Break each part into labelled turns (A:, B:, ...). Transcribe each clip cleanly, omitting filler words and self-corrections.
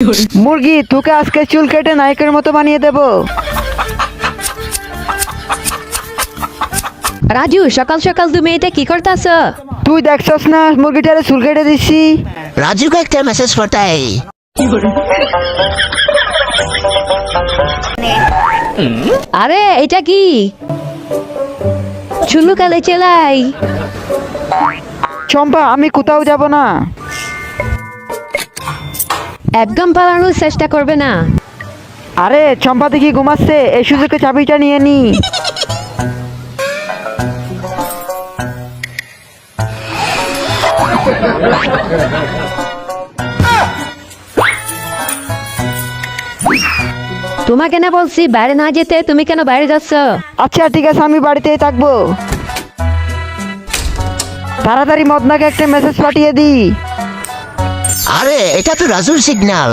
A: মুরগি, তোকে আজকে চুল কেটে নায়কের মতো বানিয়ে দেব।
B: রাজু, সকাল সকাল তুমি এটা কি করতেছ?
A: তুই দেখছস না মুরগিটারে চুল কেটে দিচ্ছি।
C: राजू को एक मैसेज पड़ता है।
B: আরে এটা কি? চুলু কালে চেলাই।
A: চম্পা, আমি কোথাও যাব না।
B: একদম পালানোর চেষ্টা করবে না।
A: আরে চম্পা দেখি ঘুমাচ্ছে, এই সুযোগে চাবিটা নিয়ে নি।
B: তোমাকে না বলছি বাইরে না যেতে, তুমি কেন বাইরে যাচ্ছ?
A: আচ্ছা ঠিক আছে, আমি বাড়িতেই থাকবো। তাড়াতাড়ি মদনাকে একটা মেসেজ পাঠিয়ে দি।
C: আরে এটা তো রাজুর সিগন্যাল,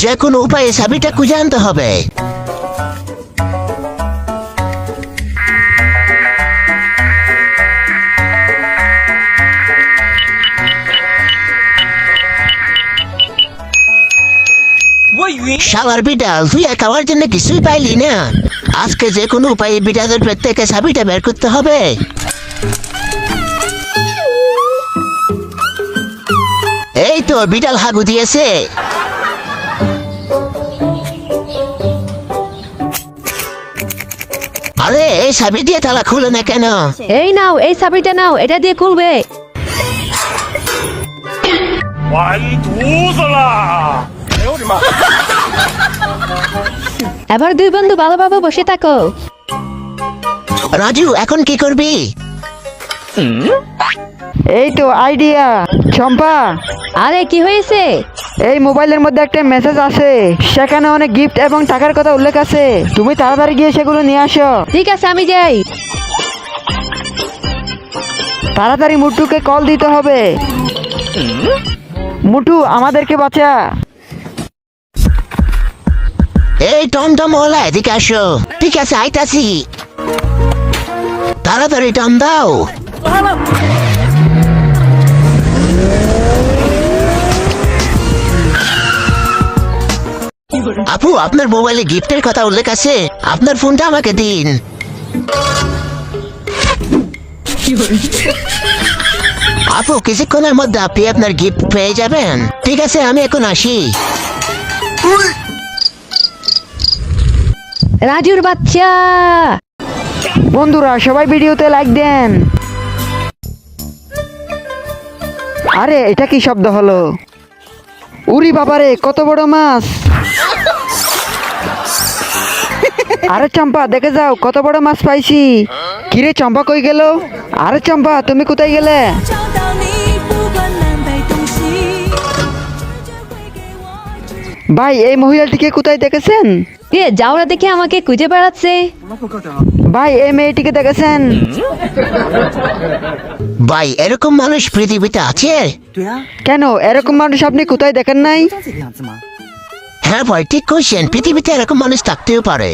C: যে কোনো উপায়ে চাবিটা খুঁজে আনতে হবে। শালার বিড়াল, তুই খাওয়ার জন্য কিছুই পাইলি না। আজকে যে কোনো উপায়ে বিড়ালের পেট থেকে চাবিটা বের করতে হবে। এই তো বিড়াল হাগু দিয়েছে। আরে এই চাবি দিয়ে তালা খুলে না কেন?
B: এই নাও, এই চাবিটা নাও, এটা দিয়ে খুলবে।
D: 完犊子了！哎呦我的妈！
B: এবার দুই বন্ধু ভালোভাবে বসে থাকো।
C: রাজু, এখন কি করবি?
A: এই তো আইডিয়া। চম্পা,
B: আরে কি হয়েছে?
A: এই মোবাইলের মধ্যে একটা মেসেজ আছে, সেখানে অনেক গিফট এবং টাকার কথা উল্লেখ আছে। তুমি তাড়াতাড়ি গিয়ে সেগুলো নিয়ে আসো।
B: ঠিক আছে, আমি যাই।
A: তাড়াতাড়ি মুটুকে কল দিতে হবে। মুটু, আমাদেরকে বাঁচা।
C: এই টমটম ওলা, এদিকে আসো। ঠিক আছে, আইতাছি। তাড়াতাড়ি টম দাও। আপু, আপনার মোবাইলে গিফটের কথা উল্লেখ আছে, আপনার ফোনটা আমাকে দিন। আপু, কিছুক্ষণের মধ্যে আপনি আপনার গিফট পেয়ে যাবেন। ঠিক আছে, আমি এখন আসি।
B: রাজুর বাচ্চা।
A: বন্ধুরা সবাই ভিডিওতে লাইক দেন। আরে এটা কি শব্দ হলো? উরি বাবারে, কত বড় মাছ! আরে চম্পা, দেখে যাও কত বড় মাছ পাইছি। কিরে চম্পা, কই গেল? আরে চম্পা, তুমি কোথায় গেলে?
E: 找到你，不管南北东西。
A: ভাই, এই মহিলাটিকে কোথায় দেখেছেন?
B: কে যাওরা দেখে আমাকে খুঁজে বেড়াচ্ছে।
A: ভাই, এই মেয়েটিকে দেখেছেন?
C: ভাই, এরকম মানুষ পৃথিবীতে আছে?
F: 对啊，
A: কেন, এরকম মানুষ আপনি কোথায় দেখেন নাই?
F: 像这个样子吗？
C: হ্যাঁ ভাই, ঠিক কইছেন, পৃথিবীতে এরকম মানুষ থাকতেও পারে।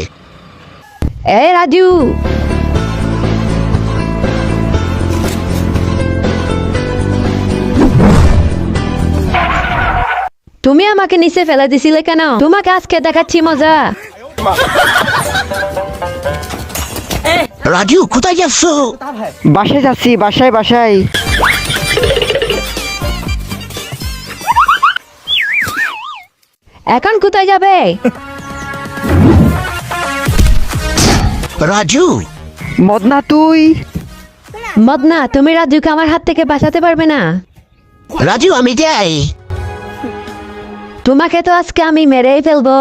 B: এই রাজু, তুমি আমাকে নিচে ফেলে দিছিলে কেন? তোমাকে আজকে দেখাচ্ছি মজা।
C: রাজু, কোথায় যাচ্ছ?
A: বাসায় যাচ্ছি, বাসায় বাসায়।
B: এখন কোথায় যাবে?
C: রাজু,
A: মদনা তুই?
B: মদনা, তুমি রাজুকে আমার হাত থেকে বাঁচাতে পারবে না।
C: রাজু আমি যাই।
B: তোমাকে তো আজকে আমি মেরেই ফেলবো।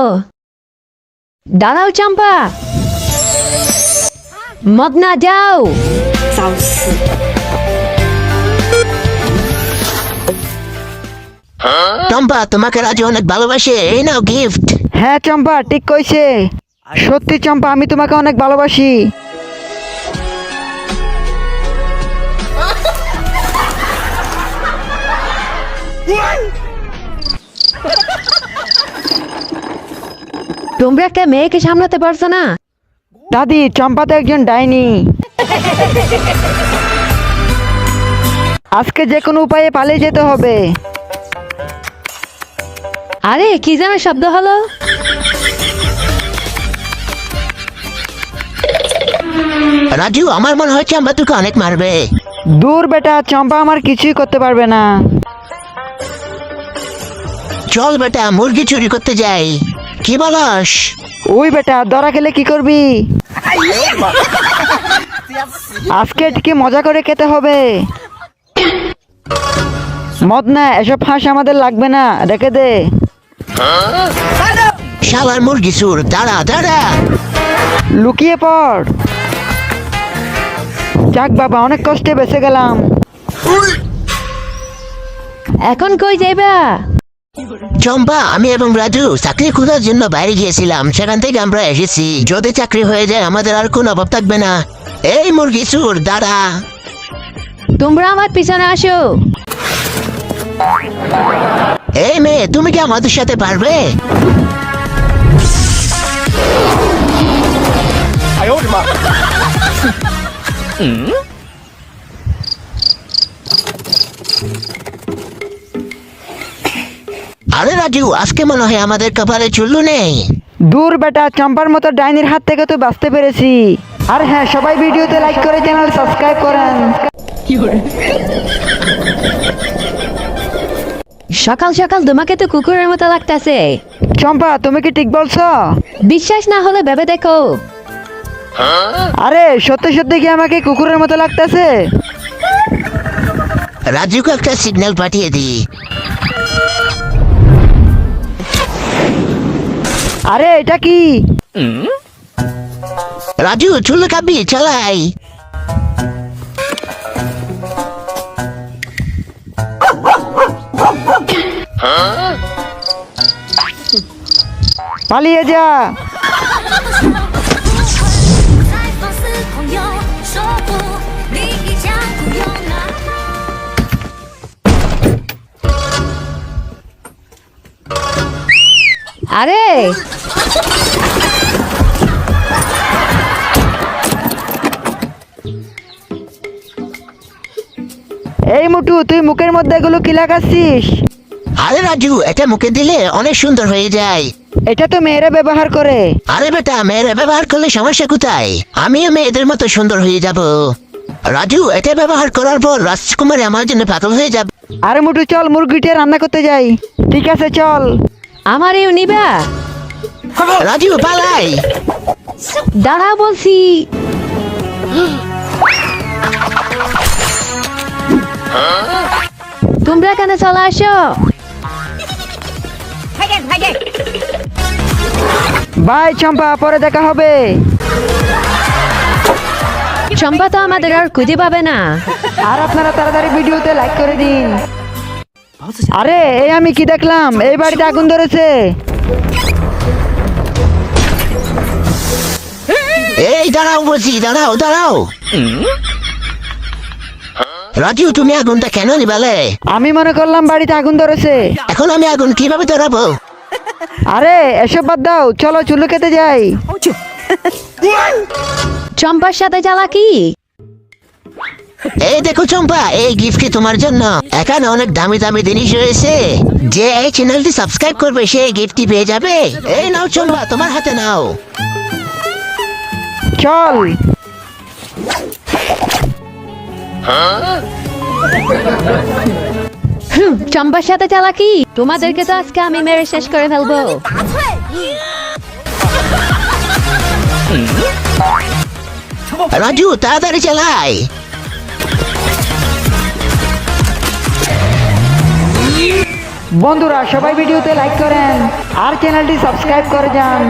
B: দাঁড়াও চম্পা। মদনা যাও।
F: 找死！
C: টম্পা, তোমাকে রাজু অনেক ভালোবাসে, এই নাও গিফট।
A: হ্যাঁ চম্পা, ঠিক কইছে। সত্যি চম্পা, আমি তোমাকে অনেক ভালোবাসি।
B: তোমরা একটা মেয়েকে সামলাতে পারছো না?
A: দাদি, চম্পা তো একজন ডাইনি। আজকে যে কোনো উপায়ে পালিয়ে যেতে হবে।
B: আরে কি যেন শব্দ হলো?
C: রাজু আমার মনে হয় চম্পা তোকে অনেক মারবে।
A: দূর বেটা, চম্পা আমার কিছুই করতে পারবে না।
C: চল বেটা মুরগি চুরি করতে যাই, কি বলস?
A: ওই বেটা, ধরা খেলে কি করবি? আজকে কি মজা করে খেতে হবে। মদ না, এসব ফাঁস আমাদের লাগবে না, রেখে দে।
C: শালার মুরগি চুর, দাঁড়া দাঁড়া।
A: লুকিয়ে পড়। যাক বাবা, অনেক কষ্টে বেঁচে গেলাম।
B: এখন কই যাইবা?
C: চম্পা, আমি এবং রাজু চাকরি খোঁজার জন্য বাইরে গিয়েছিলাম, সেখান থেকে আমরা এসেছি। যদি চাকরি হয়ে যায় আমাদের আর কোনো অভাব থাকবে না। এই মুরগি চুর, দাঁড়া।
B: তোমরা আমার পিছনে আসো।
C: এই মেয়ে, তুমি কি আমাদের সাথে পারবে? আরে রাজু, আজকে মনে হয় আমাদের কপালে চুল্লু নেই।
A: দূর বেটা, চম্পার মতো ডাইনির হাত থেকে তো বাঁচতে পেরেছি। আর হ্যাঁ, সবাই ভিডিওতে লাইক করে চ্যানেল সাবস্ক্রাইব করেন।
B: সকাল সকাল তোমাকে তো কুকুরের মতো লাগতেছে।
A: চম্পা, তুমি কি ঠিক বলছো?
B: বিশ্বাস না হলে ভেবে দেখো।
A: আরে সত্যি সত্যি কি আমাকে কুকুরের মতো লাগতেছে?
C: রাজুকে একটা সিগন্যাল পাঠিয়ে দিই।
A: আরে এটা কি?
C: রাজু চুল্লু খাবি, চালাই।
A: পালিয়ে যা।
E: 才放肆狂游，说不，你一将不用拿。
B: আরে
A: এই মুটু, তুই মুখের মধ্যে এগুলো কি লাগাচ্ছিস?
C: আরে রাজু, এটা মুখে দিলে অনেক সুন্দর হয়ে যায়।
A: এটা তো মেয়েরা ব্যবহার করে।
C: আরে বেটা, মেয়েরা ব্যবহার করলে সমস্যা কোথায়? আমিও মেয়েদের মতো সুন্দর হয়ে যাব। রাজু, এটা ব্যবহার করার পর রাজকুমারী আমার জন্য পাগল হয়ে যাবে।
A: আরে মুটু, চল মুরগিটা রান্না করতে যাই। ঠিক আছে চল।
B: আমারেও নিবা?
C: রাজু পালাই।
B: দাঁড়াও বলছি। তোমরা কেন চলে আসো?
A: বাই চম্পা, পরে দেখা হবে।
B: চম্পা তো আমাদের আর খুঁজে পাবে না।
A: আর আপনারা তাড়াতাড়ি ভিডিওতে লাইক করে দিন। আরে এই আমি কি দেখলাম? এই বাড়িতে আগুন ধরেছে।
C: এই দাঁড়াও বলছি, দাঁড়াও দাঁড়াও। রাজু, তুমি আগুনটা কেন নিবালে?
A: আমি মনে করলাম বাড়িতে আগুন ধরেছে।
C: এখন আমি আগুন কিভাবে ধরাবো?
A: আরে এসব বাদ দাও, চলো চুল্লু খেতে যাই।
B: চম্পার সাথে চালাকি।
C: এই দেখো চম্পা, এই গিফটটি তোমার জন্য। এখানে অনেক দামি দামি জিনিস রয়েছে। যে এই চ্যানেলটি সাবস্ক্রাইব করবে সে এই গিফটটি পেয়ে যাবে। এই নাও চম্পা, তোমার হাতে নাও।
A: চল।
B: চম্পার সাথে চালাকি। তোমাদেরকে তো আজকে আমি মেরে শেষ করে ফেলবো।
C: রাজু তাড়াতাড়ি চালাই।
A: বন্ধুরা, সবাই ভিডিওতে লাইক করেন আর চ্যানেলটি সাবস্ক্রাইব করে যান।